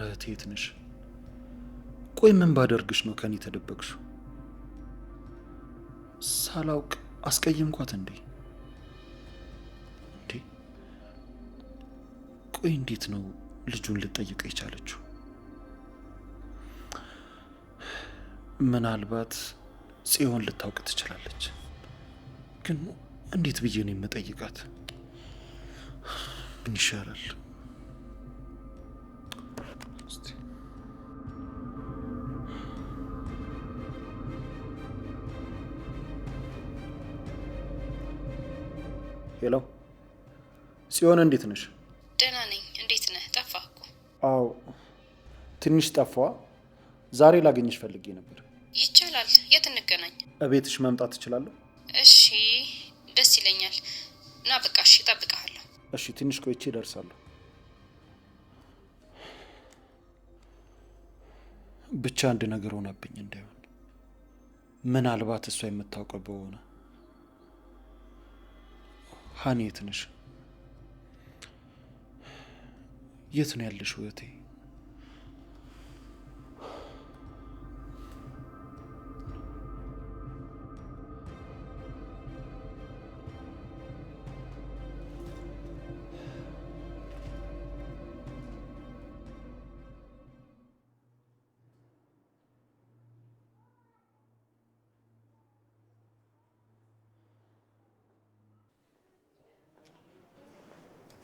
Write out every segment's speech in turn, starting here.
እህቴ ነሽ? ቆይ ምን ባደርግሽ ነው ከኔ ተደበቅሽው? ሳላውቅ አስቀየምኳት እንዴ? ቆይ እንዴት ነው ልጁን ልጠይቀው የቻለችው? ምናልባት ጽዮን ልታውቅ ትችላለች። ግን እንዴት ብዬ ነው የምጠይቃት? ምን ይሻላል? ሄሎ ጽዮን፣ እንዴት ነሽ? ደህና ነኝ። እንዴት ነህ? ጠፋህ እኮ። አዎ ትንሽ ጠፋ። ዛሬ ላገኝሽ ፈልጌ ነበር። ይቻላል። የት እንገናኝ? እቤትሽ መምጣት እችላለሁ? እሺ ደስ ይለኛል። ና በቃ እሺ፣ እጠብቅሃለሁ። እሺ ትንሽ ቆይቼ እደርሳለሁ። ብቻ አንድ ነገር ሆነብኝ እንዳይሆን። ምናልባት እሷ የምታውቀው በሆነ። ሀኒ የት ነሽ? የት ነው ያለሽው እህቴ?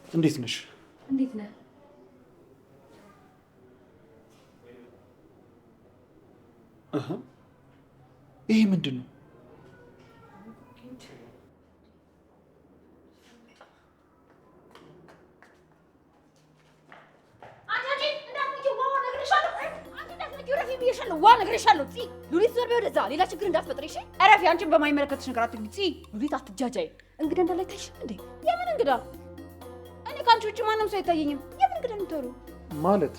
እንዴት ነሽ? እንዴት ነህ? ይሄ ምንድን ነው? ዋ ነግሬሻለሁ። ፂ ሉሊት ዞር በይ ወደዛ። ሌላ ችግር እንዳትፈጥሪ እሺ? እረፊ። አንቺን በማይመለከትሽ ነገር አትግቢ። ፂ ሉሊት አትጃጃይ። እንግዳ እንዳለ አይታይሽ እንዴ? የምን እንግዳ? እኔ ከአንቺ ውጭ ማንም ሰው አይታየኝም። የምን እንግዳ የምትወሩ ማለት?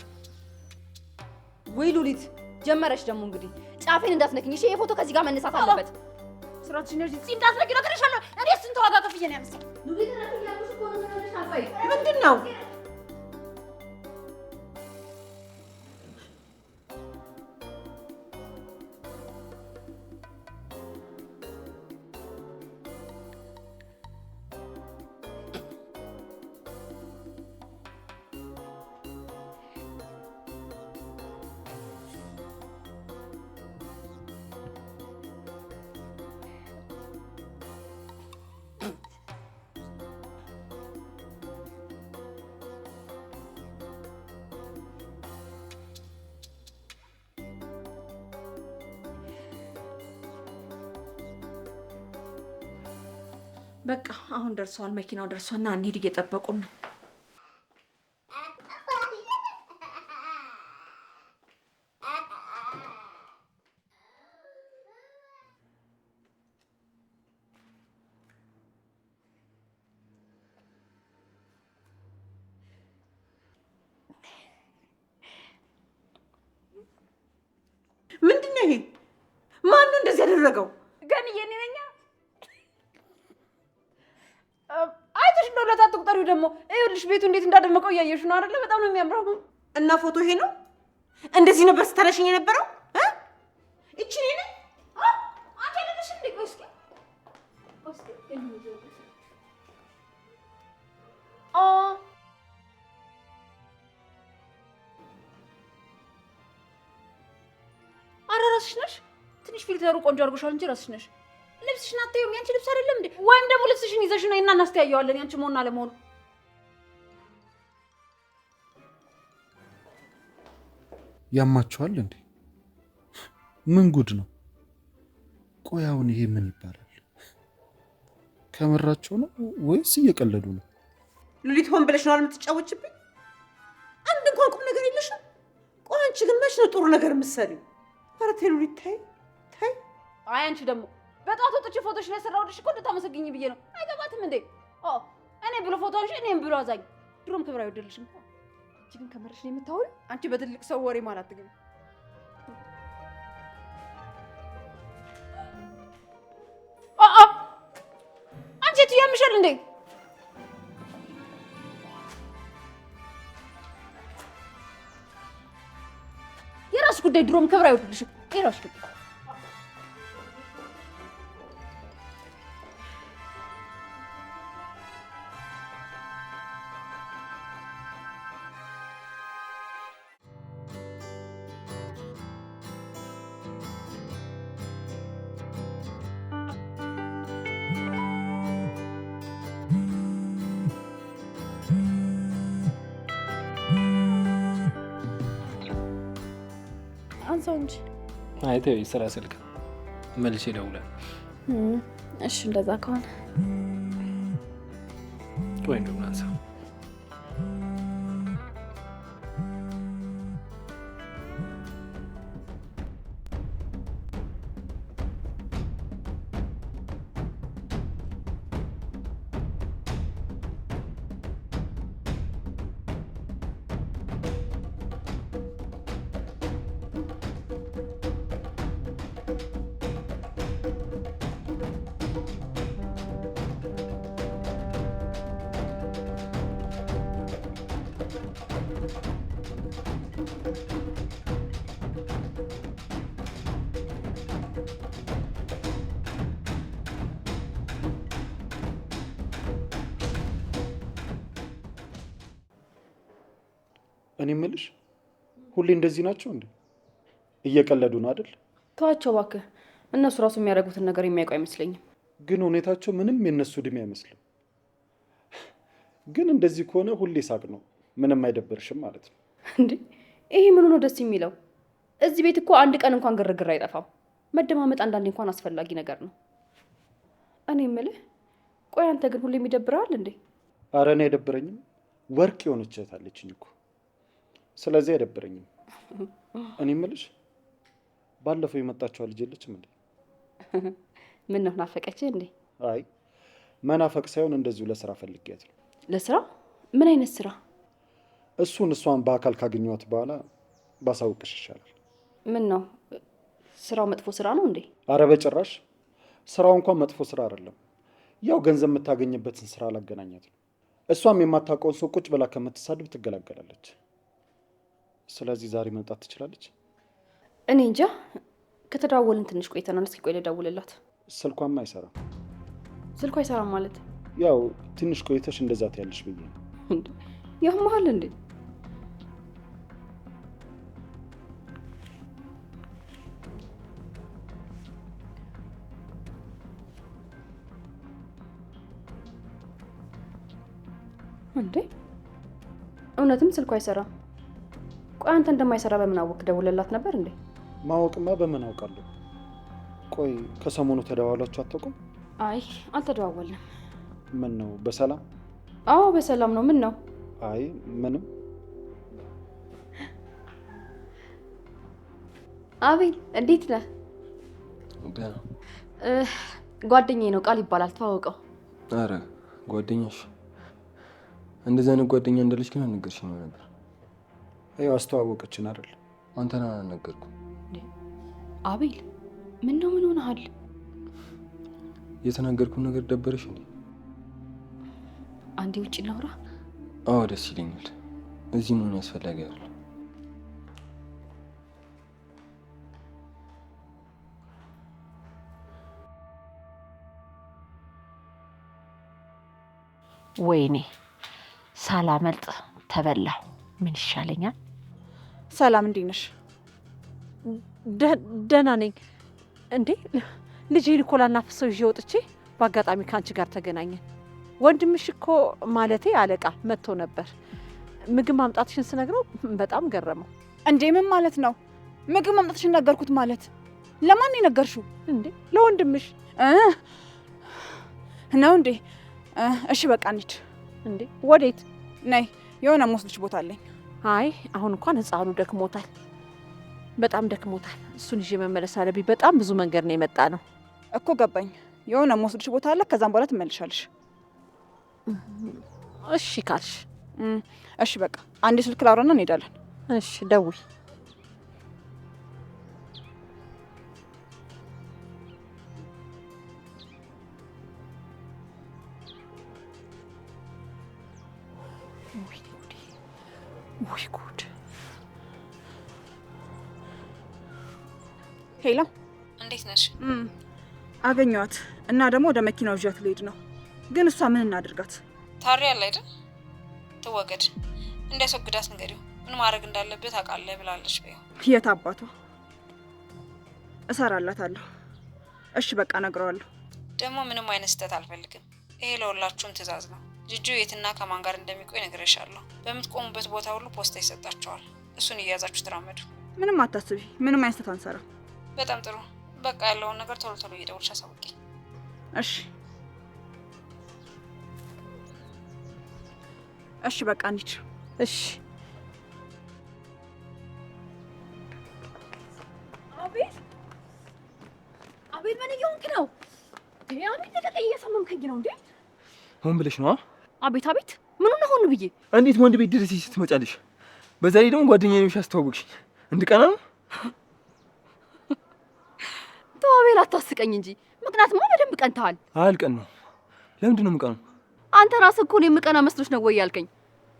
ወይ ሉሊት ጀመረሽ ደግሞ እንግዲህ። ጫፌን እንዳትነክኝ እሺ? የፎቶ ከዚህ ጋር መነሳት አለበት። ስራችን ነው። ፂ እንዳትነኪ ነግሬሻለሁ። እኔ ስንት ዋጋ ከፍዬ ነው ያመጣው። ሉሊት ረፊ ያሉሽ እኮ ነው። ምንድን ነው? በቃ አሁን ደርሰዋል። መኪናው ደርሷልና እንሂድ። እየጠበቁን ነው። ምንድን ነው ይሄ? ማን ነው እንደዚህ ያደረገው? ገንዬ እኔ ነኝ። አይተሽ ነው ለታት ቁጠሪው ደግሞ። ይኸውልሽ ቤቱ እንዴት እንዳደመቀው እያየሽ ነው አይደለ? በጣም ነው የሚያምረው። እና ፎቶ ይሄ ነው? እንደዚህ ነበር ስተነሽኝ የነበረው? እቺ ነኝ አንቺ አይደለሽ እንዴ? እስኪ ኧረ እራስሽ ነሽ። ትንሽ ፊልተሩ ቆንጆ አድርጎሻል እንጂ እራስሽ ነሽ። ልብስሽን አታዩም? ያንቺ ልብስ አይደለም እንዴ? ወይም ደግሞ ልብስሽን ይዘሽ ነይ እና እናስተያየዋለን ያንቺ መሆን አለመሆኑ። ያማችኋል እንዴ? ምን ጉድ ነው? ቆይ አሁን ይሄ ምን ይባላል? ከምራቸው ነው ወይስ እየቀለዱ ነው? ሉሊት ሆን ብለሽ ነው የምትጫወችብኝ? አንድ እንኳን ቁም ነገር የለሽም። ቆይ አንቺ ግን መች ነው ጥሩ ነገር የምትሰሪው? ኧረ ተይ ሉሊት ተይ ተይ። አይ አንቺ ደግሞ በጣም ወጥቼ ፎቶሽን ያሰራሁልሽ እኮ እንድታመሰግኝ ብዬ ነው። አይገባትም እንዴ? እኔ ብሎ ፎቶሽ እኔም ብሎ አዛኝ። ድሮም ክብር አይወደልሽም። አንቺ ግን ከመረሽ ነው የምታወሪው። አንቺ በትልቅ ሰው ወሬ ማለት አትገቢ። አንቺ ትያምሻል እንዴ? ጉዳይ ድሮም ክብር አይወድልሽም። ይራሽ አንሳው እንጂ። አይ ተይ፣ ስራ ስልክ መልሼ እደውላለሁ። እሺ እንደዛ ከሆነ ወይ እንደውም አንሳው። እኔ የምልሽ ሁሌ እንደዚህ ናቸው እንዴ? እየቀለዱ ነው አይደል? ተዋቸው እባክህ። እነሱ ራሱ የሚያደርጉትን ነገር የሚያውቁ አይመስለኝም። ግን ሁኔታቸው ምንም የነሱ እድሜ አይመስልም። ግን እንደዚህ ከሆነ ሁሌ ሳቅ ነው። ምንም አይደበርሽም ማለት ነው እንዴ? ይሄ ምን ነው ደስ የሚለው? እዚህ ቤት እኮ አንድ ቀን እንኳን ግርግር አይጠፋም። መደማመጥ አንዳንዴ እንኳን አስፈላጊ ነገር ነው። እኔ የምልህ ቆይ አንተ ግን ሁሌም ይደብርሃል እንዴ? አረ እኔ አይደብረኝም። ወርቅ የሆነች እህት አለችኝ እኮ። ስለዚህ አይደብረኝም። እኔ የምልሽ ባለፈው የመጣችው ልጅ የለችም እንዴ? ምን ነው ናፈቀችህ እንዴ? አይ መናፈቅ ሳይሆን እንደዚሁ ለስራ ፈልጊያት ነው። ለስራ? ምን አይነት ስራ? እሷን በአካል ካገኘኋት በኋላ ባሳውቅሽ ይሻላል። ምን ነው ስራው መጥፎ ስራ ነው እንዴ? አረ በጭራሽ። ስራው እንኳን መጥፎ ስራ አይደለም። ያው ገንዘብ የምታገኝበትን ስራ አላገናኛት ነው። እሷም የማታውቀውን ሰው ቁጭ ብላ ከምትሳድብ ትገላገላለች። ስለዚህ ዛሬ መምጣት ትችላለች። እኔ እንጃ። ከተደዋወልን ትንሽ ቆይተናል። እስኪ ቆይ ልደውልላት። ስልኳማ አይሰራም። ስልኳ አይሰራም ማለት? ያው ትንሽ ቆይተሽ እንደዛ ትያለሽ ብዬ ነው። ያመሃል እንዴ? እንዴ እውነትም ስልኳ አይሰራም። ቆይ አንተ እንደማይሰራ በምን አወቅ? ደውልላት ነበር እንዴ? ማወቅማ በምን አውቃለሁ። ቆይ ከሰሞኑ ተደዋውላችሁ አታውቁም? አይ አልተደዋወልንም። ምን ነው በሰላም? አዎ በሰላም ነው። ምን ነው? አይ ምንም። አቤል እንዴት ነህ? ጓደኛዬ ነው፣ ቃል ይባላል። ተዋወቀው። አረ ጓደኛሽ? እንደዚህ አይነት ጓደኛ እንዳለች ግን አልነገርሽኝ ነበር። ያው አስተዋወቀችን አይደል? አንተን አልነገርኩም። አቤል ምን ነው? ምን ሆነሃል? የተናገርኩት ነገር ደበረሽ እንዴ? አንዴ ውጭ እናውራ። አዎ ደስ ይለኛል። እዚህ ምን ያስፈልጋል አይደል? ወይኔ ሳላመልጥ ተበላሁ። ምን ይሻለኛል? ሰላም እንዴት ነሽ? ደህና ነኝ። እንዴ ልጄን እኮ ላናፍሰው ይዤ ወጥቼ በአጋጣሚ ከአንቺ ጋር ተገናኘን። ወንድምሽ እኮ ማለቴ አለቃ መጥቶ ነበር። ምግብ ማምጣትሽን ስነግረው በጣም ገረመው። እንዴ ምን ማለት ነው? ምግብ ማምጣትሽን ነገርኩት ማለት? ለማን የነገርሽው? እንዴ ለወንድምሽ ነው እንዴ? እሺ በቃ እንሂድ። እንዴ ወዴት? ነይ የሆነ የምወስድሽ ቦታ አለኝ። አይ አሁን እንኳን ህፃኑ ደክሞታል፣ በጣም ደክሞታል። እሱን ይዤ መመለስ አለብኝ። በጣም ብዙ መንገድ ነው የመጣ ነው እኮ ገባኝ። የሆነ የምወስድሽ ቦታ አለ፣ ከዛም በኋላ ትመልሻለሽ። እሺ ካልሽ። እሺ በቃ አንዴ ስልክ ላውራና እንሄዳለን። እሺ ደውይ። ውይ ጉድ! ሄሎ፣ እንዴት ነሽ? አገኘኋት እና ደግሞ ወደ መኪናው ይዣት ልሄድ ነው። ግን እሷ ምን እናድርጋት? ታሪ ያለ አይደል? ትወገድ። እንዳይስወግዳት ንገሪው። ምን ማድረግ እንዳለበት አውቃለሁ ብላለች በይው። የት አባቷ? እሰራላታለሁ። እሺ በቃ እነግረዋለሁ። ደግሞ ምንም አይነት ስህተት አልፈልግም። ይሄ ለሁላችሁም ትዕዛዝ ነው። ጅጁ የትና ከማን ጋር እንደሚቆይ ነግሬሻለሁ። በምትቆሙበት ቦታ ሁሉ ፖስታ ይሰጣቸዋል። እሱን እየያዛችሁ ተራመዱ። ምንም አታስቢ። ምንም አይነት ስህተት አንሰራም። በጣም ጥሩ። በቃ ያለውን ነገር ቶሎ ቶሎ እየደወልሽ አሳውቂ። እሺ እሺ በቃ እንሂድ። እሺ አቤል አቤል፣ ምን እየሆንክ ነው? አቤል ተቀቀይ፣ እየሰማምከኝ ነው እንዴ? ሆን ብለሽ ነው? አቤት አቤት፣ ምን ሆነ ብዬ? እንዴት ወንድ ቤት ድረስ ስትመጫለሽ? በዛ ላይ ደግሞ ጓደኛዬ ነሽ ያስተዋወቅሽኝ። እንድቀና ነው? ተው አቤል፣ አታስቀኝ እንጂ። ምክንያቱም በደንብ ቀንተሃል። አልቀን ነው። ለምንድን ነው የምቀነው? አንተ ራስህ እኮ ነው የምቀና መስሎሽ ነው ወይ ያልከኝ?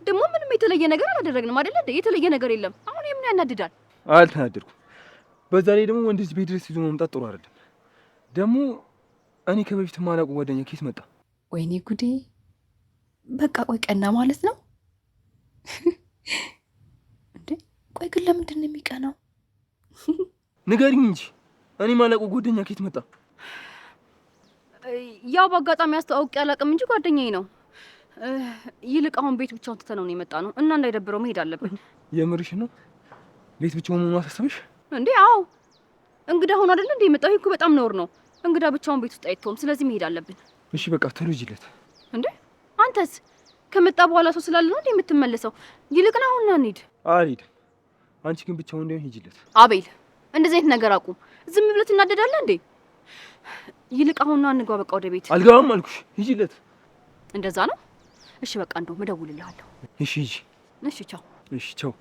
ደግሞ ምንም የተለየ ነገር አላደረግንም አይደል እንዴ? የተለየ ነገር የለም። አሁን የምን ያናድዳል? አልተናደድኩም። በዛ ላይ ደግሞ ወንድ ልጅ ቤት ድረስ ይዞ መምጣት ጥሩ አይደለም። ደግሞ እኔ ከበፊት ማላውቀው ጓደኛ ኬት መጣ? ወይኔ ጉዴ! በቃ ቆይ ቀና ማለት ነው እንዴ? ቆይ ግን ለምንድን ነው የሚቀናው? ንገሪኝ እንጂ እኔ ማላውቀው ጓደኛ ኬት መጣ? ያው በአጋጣሚ አስተዋውቄ አላውቅም እንጂ ጓደኛዬ ነው። ይልቅ አሁን ቤት ብቻውን ትተነው ነው የመጣ ነው እና እንዳይደብረው መሄድ አለብን። የምርሽ ነው? ቤት ብቻውን መሆኑ አሳሰበሽ እንዴ? አዎ እንግዳ ሆኖ አይደል እንዴ የመጣው? ይሄ እኮ በጣም ነውር ነው። እንግዳ ብቻውን ቤት ውስጥ አይተውም። ስለዚህ መሄድ አለብን። እሺ በቃ ቶሎ ሂጂለት። እንዴ አንተስ ከመጣ በኋላ ሰው ስላለ ነው እንዴ የምትመለሰው? ይልቅና አሁን ና እንሂድ። አልሄድም። አንቺ ግን ብቻውን እንዳይሆን ሂጂለት። አቤል እንደዚህ አይነት ነገር አቁም። ዝም ብለህ ትናደዳለህ እንዴ? ይልቅ አሁን ና እንግባ። በቃ ወደ ቤት። አልገባም አልኩሽ። ሂጂለት። እንደዛ ነው? እሺ በቃ እንደውም እደውልልሃለሁ። እሺ ሂጂ። እሺ ቻው። እሺ ቻው።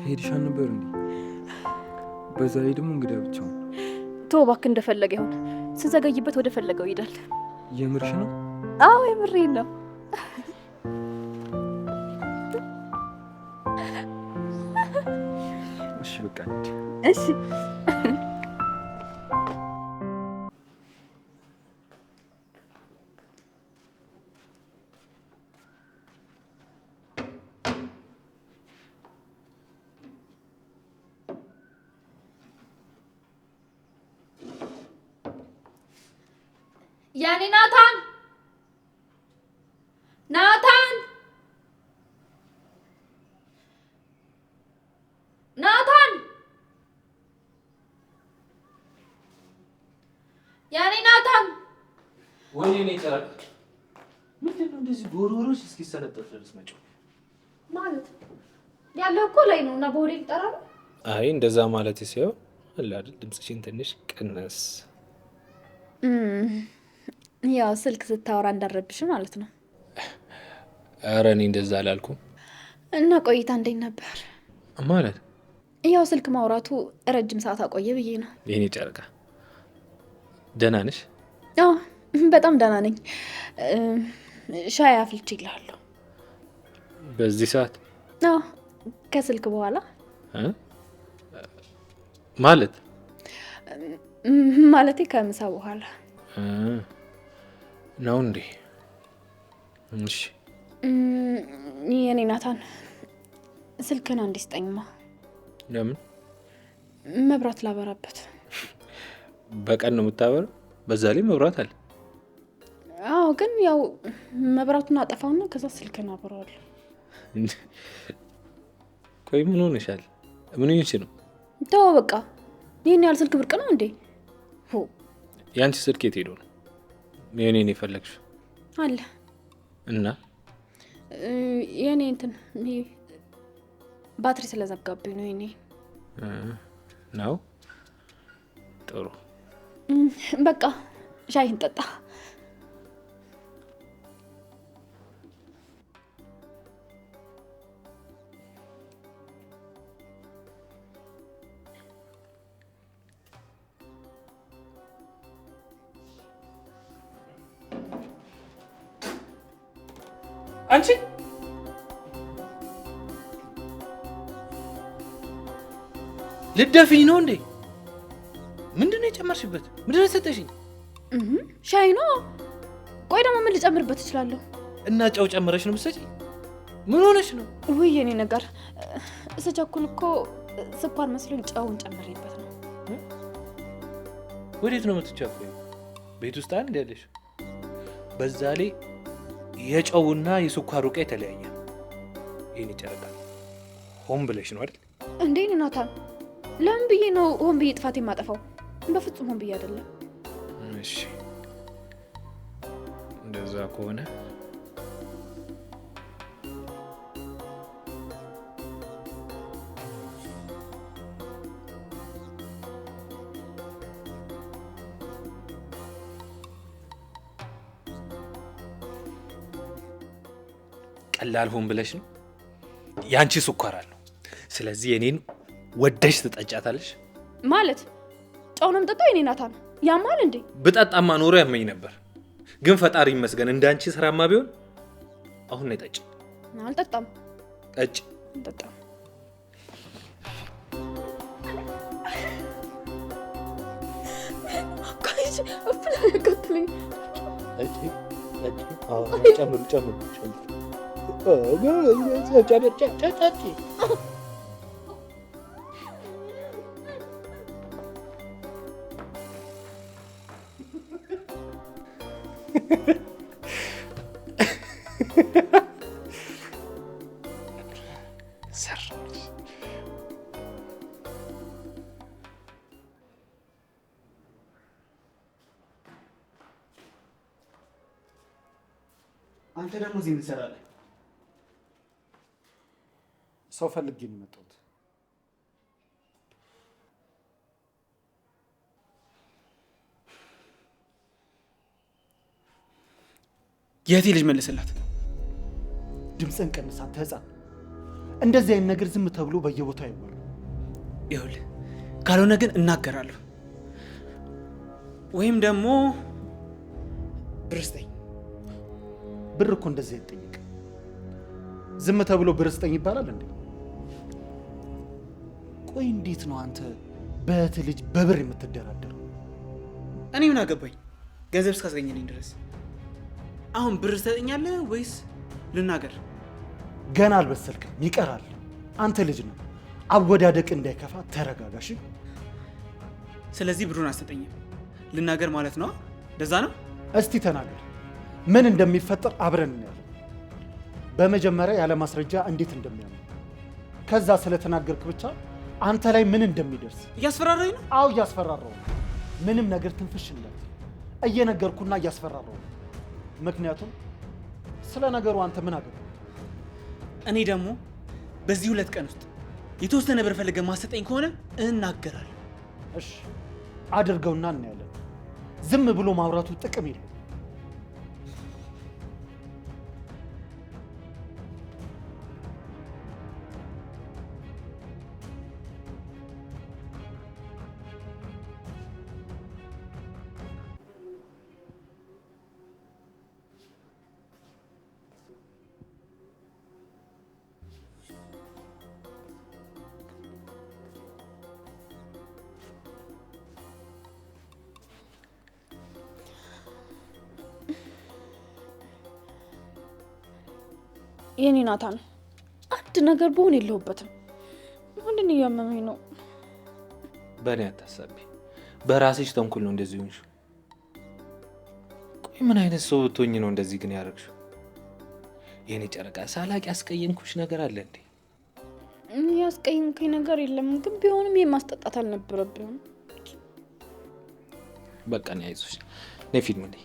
ሄድሻል ነበር እንዴ? በዛ ላይ ደግሞ እንግዳ ብቻውን። ተው እባክህ፣ እንደፈለገ ይሁን። ስዘገይበት ወደ ፈለገው ይሄዳል። የምርሽ ነው? አዎ የምሬን ነው። እሺ በቃ እንሂድ። እሺ ያኔ ናታን ናታን ናታን ያኔ ናታን ወይኔ እኔ ጨረቅ ምንድን ነው እንደዚህ ጎሮሮች እስኪሰለጠፍ ድረስ መጪው? ማለት ያለው እኮ ላይ ነው እና በወዴ ልጠራ ነው? አይ እንደዛ ማለት ሲሆን አለ አይደል ድምፅሽን ትንሽ ቀነስ። ያው ስልክ ስታወራ እንዳረብሽ ማለት ነው። ኧረ እኔ እንደዛ አላልኩም። እና ቆይታ እንዴት ነበር? ማለት ያው ስልክ ማውራቱ ረጅም ሰዓት አቆየ ብዬ ነው። የኔ ጨረቃ ደህና ነሽ? አዎ በጣም ደህና ነኝ። ሻይ አፍልቼ እልሃለሁ። በዚህ ሰዓት? አዎ ከስልክ በኋላ ማለት ማለቴ ከምሳ በኋላ ነው እንዴ? እሺ የኔ ናታን ስልክህን አንዴ ስጠኝማ። ለምን? መብራት ላበራበት። በቀን ነው የምታበረው? በዛ ላይ መብራት አለ። አዎ ግን ያው መብራቱን አጠፋውና ከዛ ስልክህን አበራዋለሁ። ቆይ ምን ሆነሻል? ምን ሆነሽ ነው? ተው በቃ። ይሄን ያህል ስልክ ብርቅ ነው እንዴ? ያንቺ ስልክ የት ሄዶ ነው? የኔን የፈለግሽው? አለ እና የኔ እንትን ባትሪ ስለዘጋብኝ ነው። የኔ ነው። ጥሩ በቃ ሻይህን ጠጣ። አንቺ ልደፊኝ ነው እንዴ? ምንድነው የጨመርሽበት? ምንድነው የሰጠሽኝ? ሻይ ነው። ቆይ ደግሞ ምን ልጨምርበት እችላለሁ? እና ጨው ጨምረሽ ነው የምትሰጪኝ? ምን ሆነሽ ነው? ውይ የኔ ነገር ስቸኩል እኮ ስኳር መስሎኝ ጨውን ጨምሬበት ነው። ወዴት ነው የምትቸኩይው? ቤት ውስጥ አንድ ያለሽ። በዛ ላይ የጨውና የስኳሩ ዕቃ የተለያየ ነው። ይሄን ይጨረቃል። ሆን ብለሽ ነው አይደል? እንዴ ናታን፣ ለምን ብዬ ነው ሆን ብዬ ጥፋት የማጠፋው? በፍጹም ሆን ብዬ አይደለም። እሺ እንደዛ ከሆነ ቀላል ሆን ብለሽ ነው። ያንቺ ስኳር አለው። ስለዚህ የኔን ወደሽ ትጠጫታለሽ ማለት። ጨው ነው የምጠጣው የኔ ናታን? ያማል እንዴ? ብጠጣማ ኖሮ ያመኝ ነበር። ግን ፈጣሪ ይመስገን እንዳንቺ ስራማ ቢሆን አሁን ነው ጠጭ። አልጠጣም። ጠጭ። አልጠጣም። ጋይስ አፍላ ያቀጥልኝ። ጨምሩ አንተ ደግሞ እዚህ ምን ትሰራለህ? ሰው ፈልጌ ነው የመጣሁት። የቴ ልጅ መልስላት። ድምፅን ቀንስ አንተ ህፃን። እንደዚህ አይነት ነገር ዝም ተብሎ በየቦታው አይወራም። ይኸውልህ ካልሆነ ግን እናገራለሁ፣ ወይም ደግሞ ብር ስጠኝ። ብር እኮ እንደዚህ አይጠይቅ። ዝም ተብሎ ብር ስጠኝ ይባላል እንዴ? ቆይ እንዴት ነው አንተ በእህት ልጅ በብር የምትደራደረው? እኔ ምን አገባኝ ገንዘብ እስካስገኘልኝ ድረስ። አሁን ብር ትሰጠኛለህ ወይስ ልናገር? ገና አልበሰልክም፣ ይቀራል። አንተ ልጅ ነው። አወዳደቅ እንዳይከፋ ተረጋጋሽ። ስለዚህ ብሩን አትሰጠኝም፣ ልናገር ማለት ነው? እንደዛ ነው? እስቲ ተናገር። ምን እንደሚፈጠር አብረን እናያለን። በመጀመሪያ ያለ ማስረጃ እንዴት እንደሚያምኑ፣ ከዛ ስለተናገርክ ብቻ አንተ ላይ ምን እንደሚደርስ። እያስፈራራኝ ነው? አዎ እያስፈራራው ነው። ምንም ነገር ትንፍሽ እንዳት እየነገርኩና እያስፈራራው ነው። ምክንያቱም ስለ ነገሩ አንተ ምን አገባ? እኔ ደግሞ በዚህ 2 ቀን ውስጥ የተወሰነ ብር ፈልገህ ማሰጠኝ ከሆነ እናገራለሁ። እሺ አድርገውና እናያለን። ዝም ብሎ ማውራቱ ጥቅም የለው። የኔ ናታን አንድ ነገር በሆን የለሁበትም። ምንድን እያመመኝ ነው? በእኔ አታሳቢ። በራስሽ ተንኩል ነው እንደዚህ ሆንሽ። ቆይ ምን አይነት ሰው ብትሆኝ ነው እንደዚህ ግን ያደረግሽው? የኔ ጨረቃ ሳላቅ ያስቀየምኩሽ ነገር አለ እንዴ? ያስቀየምከኝ ነገር የለም፣ ግን ቢሆንም የማስጠጣት አልነበረብህም። በቃ እኔ አይዞሽ። ነይ ፊልም ነይ።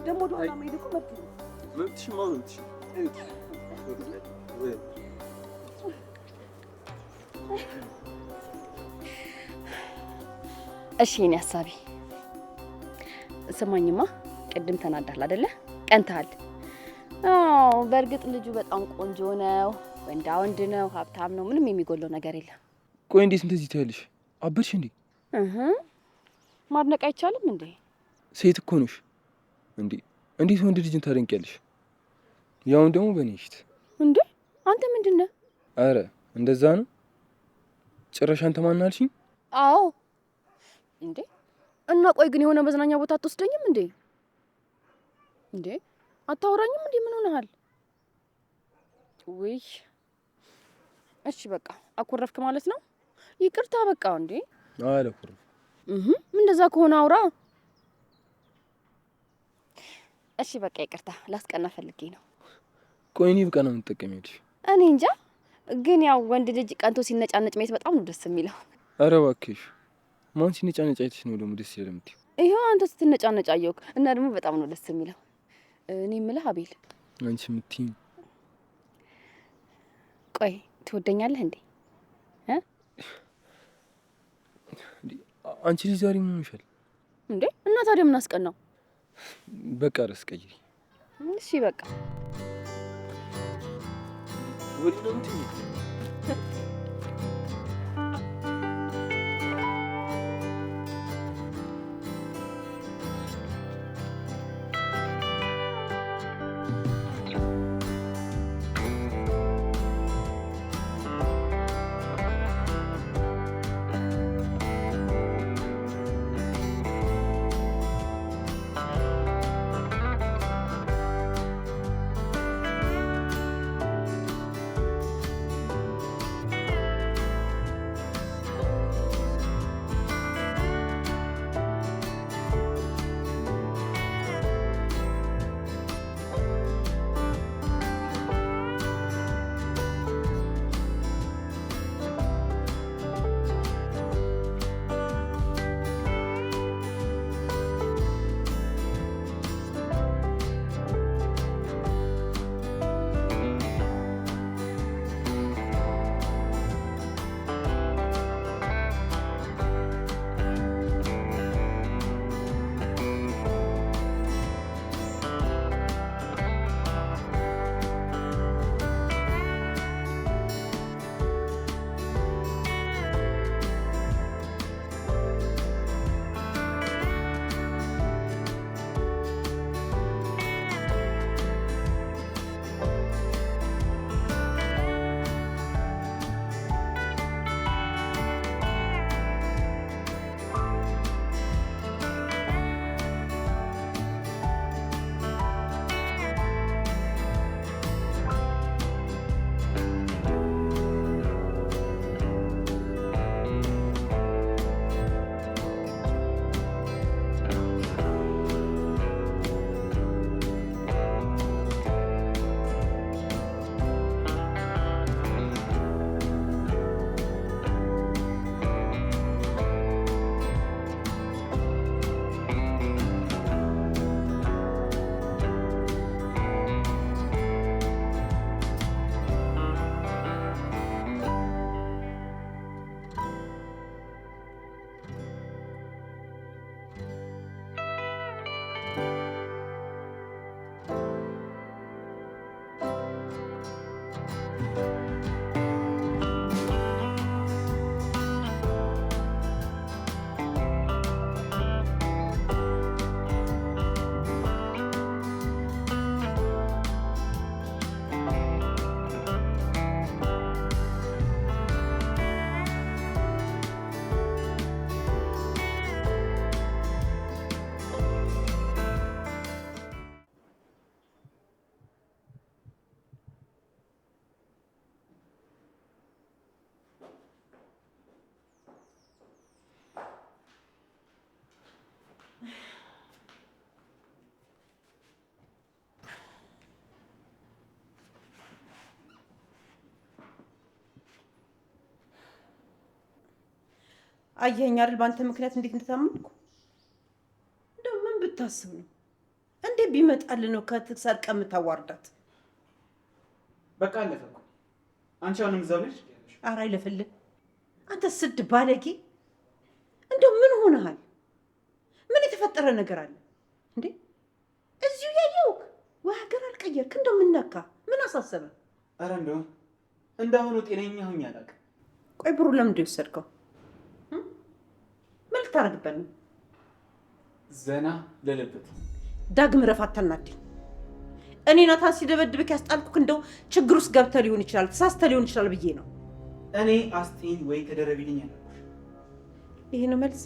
ደግሞ ወደ ኋላ መሄድ እኮ መብት ነው። መብትሽማ መብትሽ። እሺ የኔ ሀሳቢ ስማኝማ፣ ቅድም ተናዳል አይደለ? ቀንተሃል። አዎ በእርግጥ ልጁ በጣም ቆንጆ ነው፣ ወንድ ነው፣ ሀብታም ነው፣ ምንም የሚጎለው ነገር የለም። ቆይ እንዴት እንደዚህ ትያለሽ? አበድሽ እንዴ? ማድነቅ አይቻልም እንዴ? ሴት እኮ ነሽ እንዴ! እንዴት ወንድ ልጅን ታደንቂያለሽ? ያውን ደግሞ በእኔ ፊት እንዴ! አንተ ምንድነው? አረ እንደዛ ነው ጭራሽ። አንተ ማን አልሽኝ? አዎ እንዴ! እና ቆይ ግን የሆነ መዝናኛ ቦታ አትወስደኝም እንዴ? እንዴ አታወራኝም እንዴ? ምን ሆነሃል? ውይ እሺ በቃ አኮረፍክ ማለት ነው። ይቅርታ በቃ። እንዴ አላኮረፍ። እንደዛ ከሆነ አውራ። እሺ በቃ ይቅርታ፣ ላስቀና ፈልጌ ነው። ቆይ እኔ ብቀና ምን ትጠቀሚያለሽ? እኔ እንጃ፣ ግን ያው ወንድ ልጅ ቀንቶ ሲነጫነጭ ማየት በጣም ነው ደስ የሚለው። አረ እባክሽ፣ ማን ሲነጫነጭ አይተሽ ነው ደግሞ ደስ ይላል የምትይው? ይሄው አንተ ስትነጫነጭ አየሁክ እና ደግሞ በጣም ነው ደስ የሚለው። እኔ የምልህ አቤል፣ አንቺ የምትይኝ ቆይ ትወደኛለህ እንዴ? አንቺ ልጅ ዛሬ ምን ሆነሻል እንዴ? እና ታዲያ ምን አስቀናው? በቃ ረስ ቀይሪ። እሺ በቃ ወዲ ነው እንዴ? አየኸኝ አይደል በአንተ ምክንያት እንዴት እንደታመምኩ። እንደው ምን ብታስብ ነው እንዴ ቢመጣልህ ነው ከትሰርቀ የምታዋርዳት? በቃ አለፈ እኮ። አንቺ አሁንም እዛው ነሽ? ኧረ አይለፍልህ አንተ ስድ ባለጌ። እንደው ምን ሆነሃል? ምን የተፈጠረ ነገር አለ እንዴ? እዚሁ ያየውክ ወይ ሀገር አልቀየርክ? እንደው ምን ነካ? ምን አሳሰበ? ኧረ እንደው እንዳሁኑ ጤነኛ ሁኝ አላውቅም። ቆይ ብሩ ለምንድን የወሰድከው? ምን ልታረግበት ነው? ዘና ልልበት። ዳግም ረፍ፣ አታናደኝ። እኔ ናታን ሲደበድብክ ያስጣልኩክ እንደው ችግር ውስጥ ገብተህ ሊሆን ይችላል፣ ተሳስተህ ሊሆን ይችላል ብዬ ነው። እኔ አስጤኝ ወይ ተደረቢልኝ አላልኩሽ። ይሄ ነው መልስ?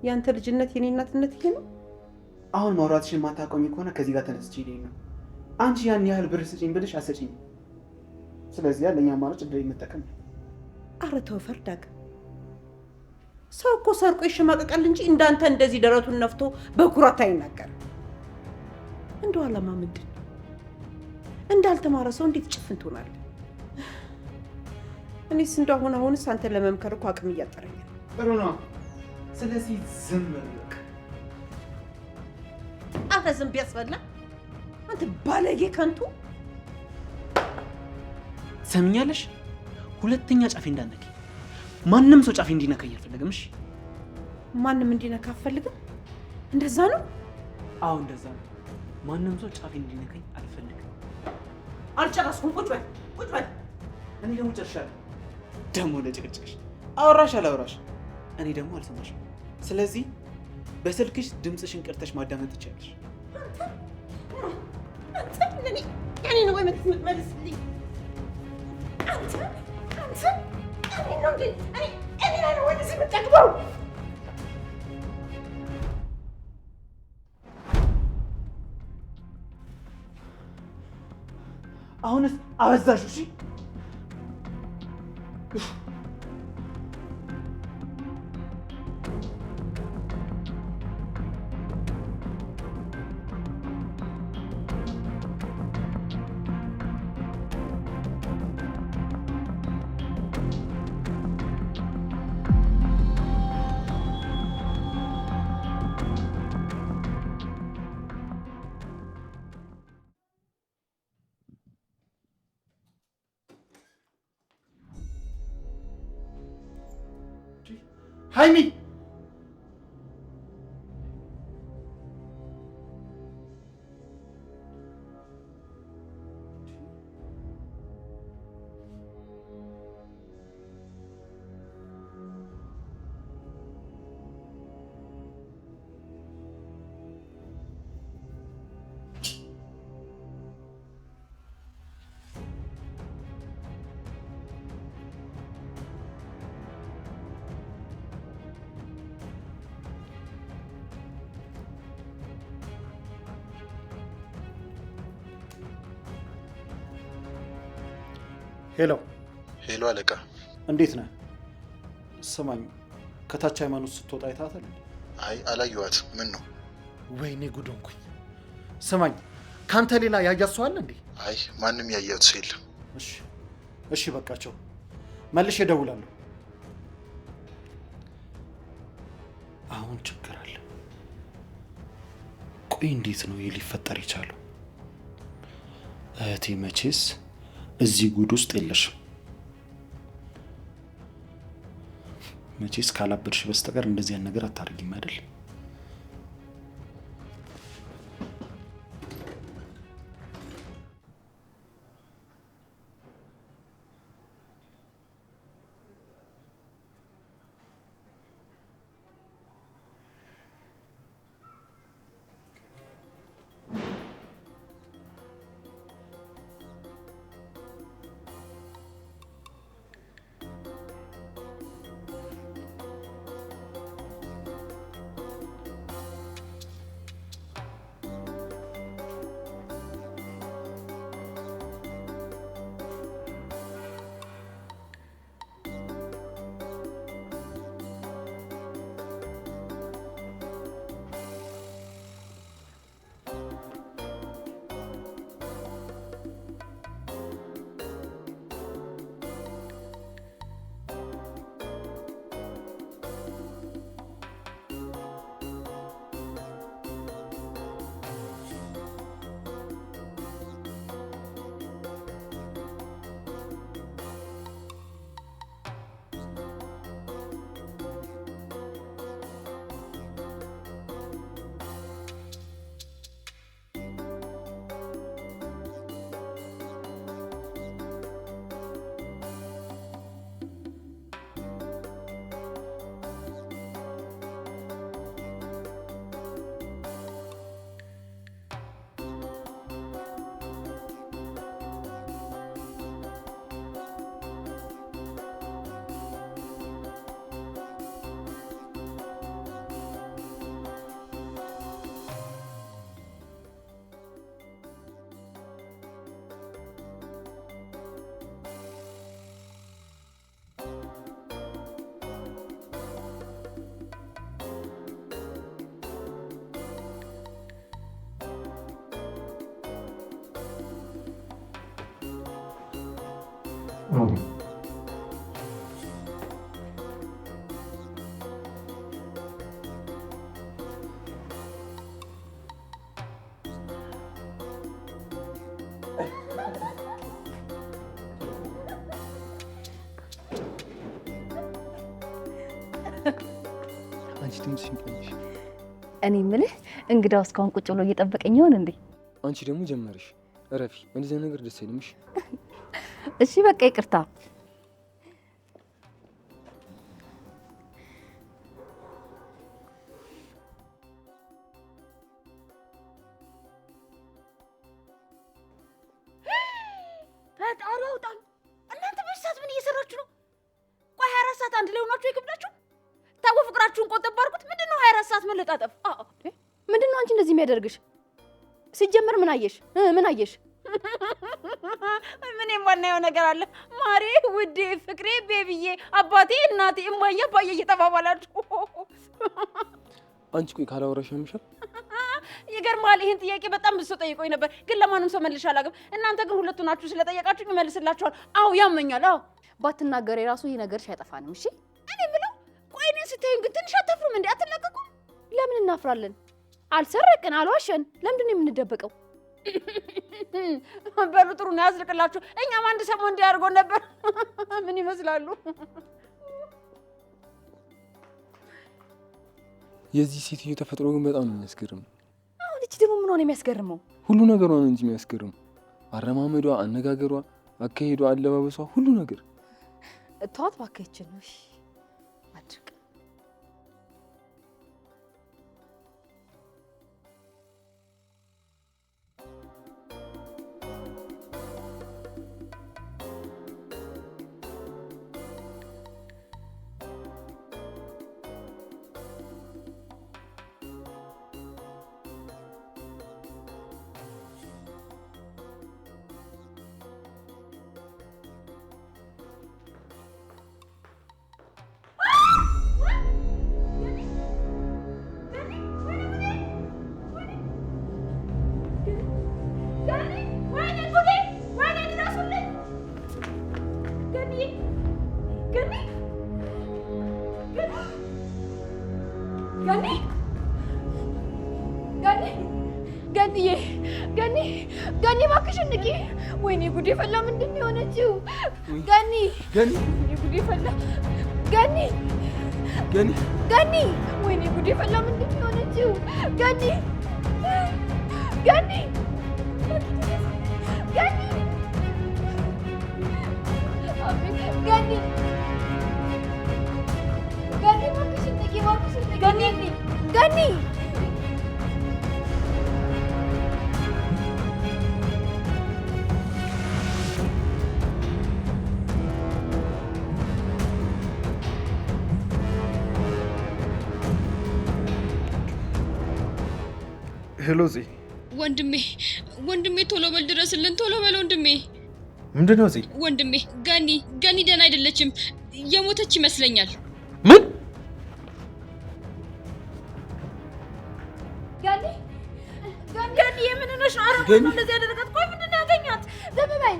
ያንተ ልጅነት የኔ እናትነት ይሄ ነው? አሁን ማውራትሽን የማታቆሚ ከሆነ ከዚህ ጋር ተነስቼ ልኝ ነው። አንቺ ያን ያህል ብር ስጪኝ ብልሽ አሰጪኝ። ስለዚህ ያለኝ አማራጭ ብር መጠቀም ነው። ኧረ ተው ፈር ዳግም። ሰው እኮ ሰርቆ ይሸማቀቃል እንጂ እንዳንተ እንደዚህ ደረቱን ነፍቶ በኩራት አይናገርም። እንደው ዓላማ ምንድን ነው? እንዳልተማረ ሰው እንዴት ጭፍን ትሆናለህ? እኔስ እንደው አሁንስ አንተን ለመምከር እኮ አቅም እያጠረኝ ነው። ጥሩ ነው። ስለዚህ ዝም በል። አንተ ዝም ቢያስበላ አንተ ባለጌ ከንቱ። ሰምኛለሽ? ሁለተኛ ጫፌ እንዳነኪ። ማንም ሰው ጫፌ እንዲነካኝ አልፈለግም። እሺ? ማንም እንዲነካ አልፈልግም። እንደዛ ነው? አዎ እንደዛ ነው። ማንም ሰው ጫፌ እንዲነካኝ አልፈልግም። አልጨረስኩም። ቁጭ በል ቁጭ በል። እኔ ደግሞ ጨርሻለሁ። ደግሞ ለጭቅጭቅሽ አወራሽ አላወራሽ እኔ ደግሞ አልሰማሽም። ስለዚህ በስልክሽ ድምፅሽን ቀርተሽ ማዳመጥ ትችያለሽ። እኔ ነው ወይ የምትመልስልኝ? እኔ ነው ወደዚህ የምትጠግበው? አሁንስ አበዛሽ። እሺ ሀይሚ ሄሎ ሄሎ አለቃ፣ እንዴት ነህ? ስማኝ፣ ከታች ሃይማኖት ስትወጣ አይተሃታል? አይ አላየኋት። ምን ነው? ወይኔ ጉድ ሆንኩኝ። ስማኝ፣ ካንተ ሌላ ያያት ሰው አለ እንዴ? አይ ማንም ያያት ሰው የለም። እሺ በቃቸው፣ መልሼ እደውላለሁ። አሁን ችግር አለ። ቆይ እንዴት ነው ይህ ሊፈጠር የቻለው? እህቴ መቼስ እዚህ ጉድ ውስጥ የለሽም። መቼስ ካላበድሽ በስተቀር እንደዚህ አይነት ነገር አታደርጊም አይደል? አንቺ ድምፅሽን ቀይሽ። እኔ የምልህ እንግዳው እስካሁን ቁጭ ብሎ እየጠበቀኝ ይሆን እንዴ? አንቺ ደግሞ ጀመርሽ። እረፊ። እንደዚህ ነገር ደስ አይልምሽ። እሺ በቃ ይቅርታ። ፈጣሪ ያውጣል። እናንተ በዚህ ሰዓት ምን እየሰራችሁ ነው? ቆይ 24 ሰዓት አንድ ላይ ሆናችሁ ይከብዳችሁ? ታው ፍቅራችሁን ቆጠብ አድርጉት። ምንድነው 24 ሰዓት መለጣጠፍ? ምንድነው አንቺ እንደዚህ የሚያደርግሽ? ሲጀመር ምን አየሽ? ምን አየሽ? ምን የማናየው ነገር አለ? ማሬ፣ ውዴ፣ ፍቅሬ፣ ቤቢዬ፣ አባቴ፣ እናቴ፣ እማዬ፣ አባዬ እየተባባላችሁ አንቺ ቆይ ካላወራሽ ያምሻል። ይገርማል። ይሄን ጥያቄ በጣም ብዙ ሰው ጠይቆኝ ነበር፣ ግን ለማንም ሰው መልሼ አላውቅም። እናንተ ግን ሁለቱ ናችሁ ስለጠየቃችሁ ይመልስላችኋል። አዎ ያመኛል። አዎ ባትናገር የራሱ ይሄ ነገርሽ አይጠፋንም። እሺ እኔ የምለው ቆይ እኔን ስታዩኝ ግን ትንሽ አታፍሩም እንዴ? አትለቀቁም? ለምን እናፍራለን? አልሰረቅን፣ አልዋሸን። ለምንድን ነው የምንደበቀው? በሉ ጥሩ ነው፣ ያዝልቅላችሁ። እኛም አንድ ሰሞን እንዲህ አድርጎን ነበር። ምን ይመስላሉ? የዚህ ሴትዮ ተፈጥሮ ግን በጣም ነው የሚያስገርም። አሁን እቺ ደግሞ ምን ሆነ የሚያስገርመው? ሁሉ ነገሯ ነው እንጂ የሚያስገርም። አረማመዷ፣ አነጋገሯ፣ አካሄዷ፣ አለባበሷ፣ ሁሉ ነገር። ተዋት እባክህችን ነው አድርግ። ገኒ እባክሽን ንቂ። ወይኔ ጉዴ ፈላ። ምንድን ነው የሆነችው? ገኒ ገኒ ወይኔ ጉዴ ፈላ። ገኒ ገኒ ገኒ ወይኔ ጉዴ ፈላ። ምንድን ነው የሆነችው? ገኒ ገኒ ገኒ ገኒ ገኒ እባክሽን ንቂ፣ እባክሽን ንቂ። ገኒ ገኒ ሄሎ ዚ ወንድሜ ቶሎ በል ድረስልን፣ ቶሎ በል ወንድሜ። ምንድን ነው ዚ? ወንድሜ ገኒ ደህና አይደለችም፣ የሞተች ይመስለኛል። ምን? ገኒ የምን ነሽ? አረጋግጥ። እንደዚህ ያደረጋት ቆይ ምንድን ነው ያገኛት? ዝም በይ።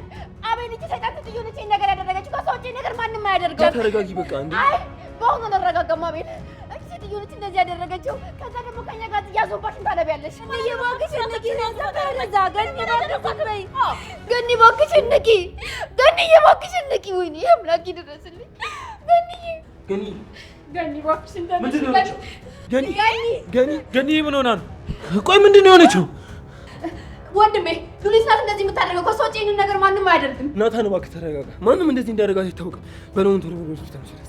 አቤል እቺ ሰይጣን ትጥዩ ነች ነገር ያደረገችው። ከሰው ውጪ ነገር ማንም አያደርገው። ተረጋጊ በቃ እንዴ። አይ በአሁኑ አልረጋጋም አቤል። እቺ ትጥዩ ነች እንደዚህ ያደረገችው። ከዛ ደግሞ ከኛ ጋር እያዞባሽን ታለቢያለሽ። ገኒ እባክሽ ንቂ። ከዛ ገኒ እባክሽ በይ። ገኒ እባክሽ ንቂ። ገኒ እባክሽ ንቂ። ወይኔ አምላክ ይድረስልኝ። ገኒ ገኒ እባክሽ ምንድን ነው የሆነችው? ገኒ ምን ሆና ነው? ቆይ ምንድን ነው የሆነችው? ወንድሜ ሉሊት ናት እንደዚህ የምታደርገው። ከሰው ውጪ ይህንን ነገር ማንም አያደርግም። ናታን እባክህ ተረጋጋ። ማንም እንደዚህ እንዳደረጋት አይታወቅም። በለውን ቶሎ ብሎ ሆስፒታል ወሰዳት።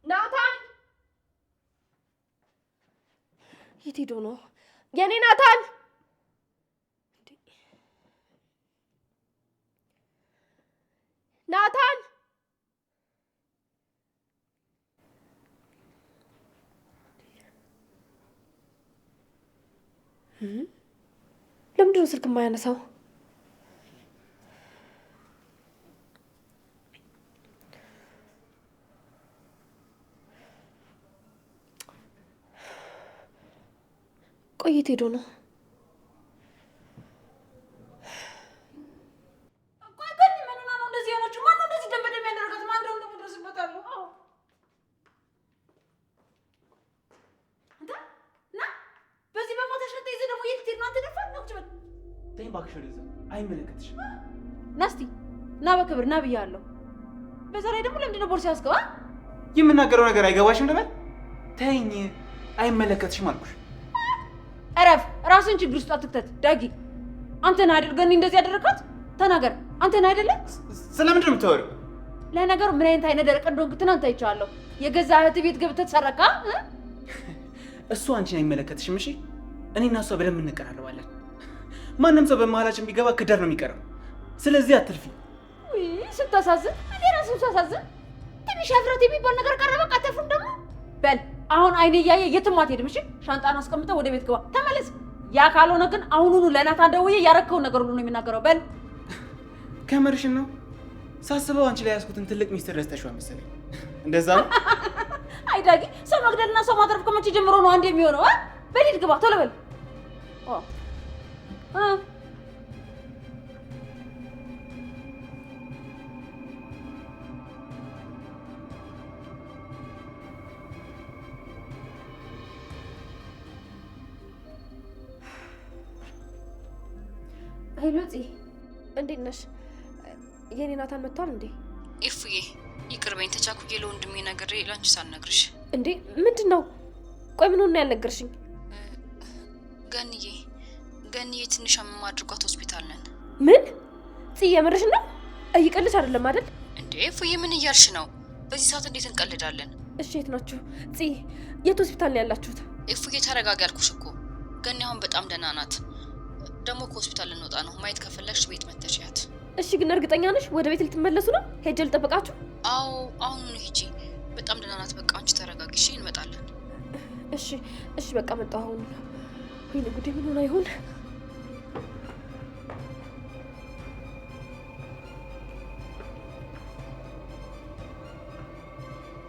ናታን የት ሄዶ ነው የኔ ናታን? ናታን ለምንድን ነው ስልክ የማያነሳው? ቆይት ሄዶ ነው? አይመለከትሽም። ናስቲ ና በክብር ና ብያለሁ። በዛ ላይ ደግሞ ለምንድን ነው ቦርሳ ያስገባ? የምናገረው ነገር አይገባሽም ልበል? ተይኝ፣ አይመለከትሽም አልኩሽ። እረፍ፣ ራስን ችግር ውስጥ አትክተት። ዳጊ አንተን አድርገን እንደዚህ ያደረካት ተናገር። አንተን አይደለም? ስለምንድን ነው የምታወሪው? ለነገሩ ምን አይነት አይነ ደረቅ እንደሆንክ ትናንት አይቼዋለሁ። የገዛ እህት ቤት ገብተህ ተሰረካ። እሱ አንቺን አይመለከትሽም። እሺ እኔና እሷ በደንብ እንቀራረባለን። ማንም ሰው በመሀላችን ቢገባ ክዳር ነው የሚቀረው። ስለዚህ አትልፊ። ውይ ስታሳዝን! እኔ ራሱ ሳሳዝን። ትንሽ አፍረት የሚባል ነገር ቀረ። በቃ አታፍሩም ደግሞ? በል አሁን አይኔ እያየ የትም አትሄድም። እሺ ሻንጣን አስቀምጠው ወደ ቤት ግባ፣ ተመለስ። ያ ካልሆነ ግን አሁኑኑ ለናታን ደውዬ ያረከውን ነገር ሁሉ ነው የሚናገረው። በል ከምርሽን ነው? ሳስበው አንቺ ላይ ያዝኩትን ትልቅ ሚስጥር ረስተሽው መሰለኝ። እንደዛ ነው? አይ ዳጊ፣ ሰው መግደልና ሰው ማትረፍ ከመቼ ጀምሮ ነው አንድ የሚሆነው? በል ሂድ ግባ፣ ቶሎ በል። ሄሎ ፂ፣ እንዴት ነሽ? የኔ ናታን መጥቷል እንዴ? ኢፉዬ ይቅርበኝ፣ ተቻኩዬ ለወንድሜ ነግሬ ላንቺ ሳልነግርሽ። እንዴ ምንድን ነው? ቆይ ምን ሆነ ያልነገርሽኝ? ገንዬ ትንሽ አመም አድርጓት ሆስፒታል ነን። ምን? ፂ የምርሽ ነው? እይቀልሽ አይደለም አይደል? እንዴ ኢፉዬ ምን እያልሽ ነው? በዚህ ሰዓት እንዴት እንቀልዳለን? እሺ የት ናችሁ? ፂ የት ሆስፒታል ነው ያላችሁት? ኢፉዬ ተረጋጊ አልኩሽ እኮ። ገኒ አሁን በጣም ደህና ናት። ደግሞ ከሆስፒታል ልንወጣ ነው። ማየት ከፈለግሽ ቤት መተሽ ያት። እሺ ግን እርግጠኛ ነሽ ወደ ቤት ልትመለሱ ነው? ሄጄ ልጠብቃችሁ? አዎ አሁን ሂጂ። በጣም ደህና ናት። በቃ አንቺ ተረጋጊ እሺ? እንመጣለን። እሺ በቃ መጣሁ አሁን። ወይኔ ጉዴ ምን ሆና ይሆን?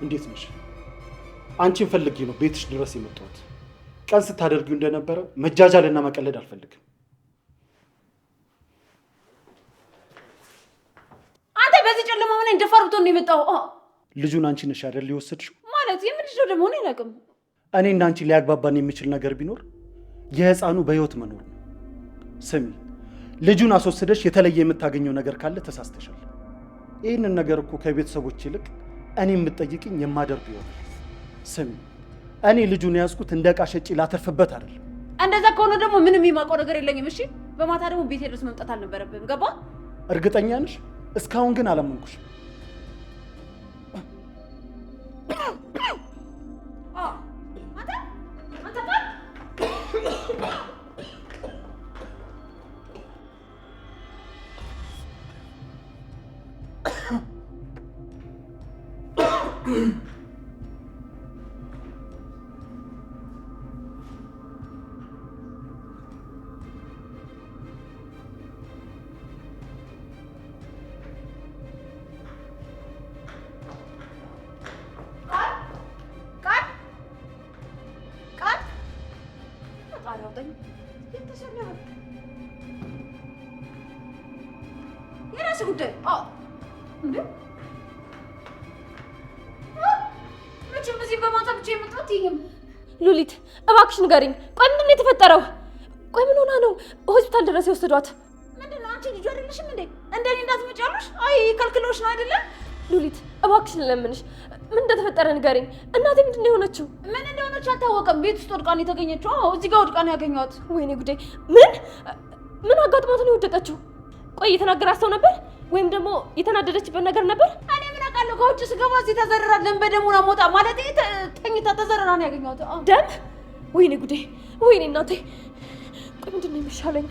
እንዴት ነሽ? አንቺን ፈልጌ ነው ቤትሽ ድረስ የመጣሁት። ቀን ስታደርጊው እንደነበረ መጃጃልና መቀለድ አልፈልግም። አንተ በዚህ ጨለማ ምን እንደፈር ብትሆን ነው የመጣው? ልጁን አንቺ ነሽ አይደል የወሰድሽው? ማለት የምን ልጅ ነው ደግሞ? እኔ አላውቅም። እኔ እና አንቺ ሊያግባባን የሚችል ነገር ቢኖር የህፃኑ በህይወት መኖር ነው። ስሚ፣ ልጁን አስወስደሽ የተለየ የምታገኘው ነገር ካለ ተሳስተሻል። ይህንን ነገር እኮ ከቤተሰቦች ይልቅ እኔ የምትጠይቅኝ የማደርግ ይሆናል። ስሚ፣ እኔ ልጁን ያዝኩት እንደ ዕቃ ሸጪ ላተርፍበት አይደለም። እንደዛ ከሆነ ደግሞ ምንም የማውቀው ነገር የለኝም። እሺ በማታ ደግሞ ቤቴ ድረስ መምጣት አልነበረብህም። ገባ? እርግጠኛ ነሽ? እስካሁን ግን አላመንኩሽም። የራስ ጉዳይ። እንዴ መቼም በዚህ በማታ ብቻ የመጣሁት ይሄም። ሉሊት እባክሽ ንገሪኝ። ቆይ ምንድን ነው የተፈጠረው? ቆይ ምን ሆና ነው ሆስፒታል ድረስ የወሰዷት? ምንድን ነው አንቺ ልጁ አይደለሽም እንዴ? እንደኔ እንዳትመጪ አሉሽ? አይ ከልክሎሽ ነው አይደለ? ሉሊት እባክሽ ልለምንሽ፣ ምን እንደተፈጠረ ንገሪኝ። እናቴ ምንድን ነው የሆነችው? ምን እንደሆነች አልታወቀም። ቤት ውስጥ ወድቃ ነው የተገኘችው። እዚህ ጋር ወድቃ ነው ያገኘኋት። ወይኔ ጉዴ! ምን አጋጥሟት ነው የወደቀችው? ቆይ የተናገራት ሰው ነበር ወይም ደግሞ የተናደደችበት ነገር ነበር? እኔ ምን አውቃለሁ? ከውጭ ስገባ እዚህ ተዘረራ፣ ደም በደሙና ሞታ ማለት ተኝታ ተዘረራ ነው ያገኘኋት። ደም? ወይኔ ጉዴ! ወይኔ እናቴ! ቆይ ምንድን ነው የሚሻለኝ?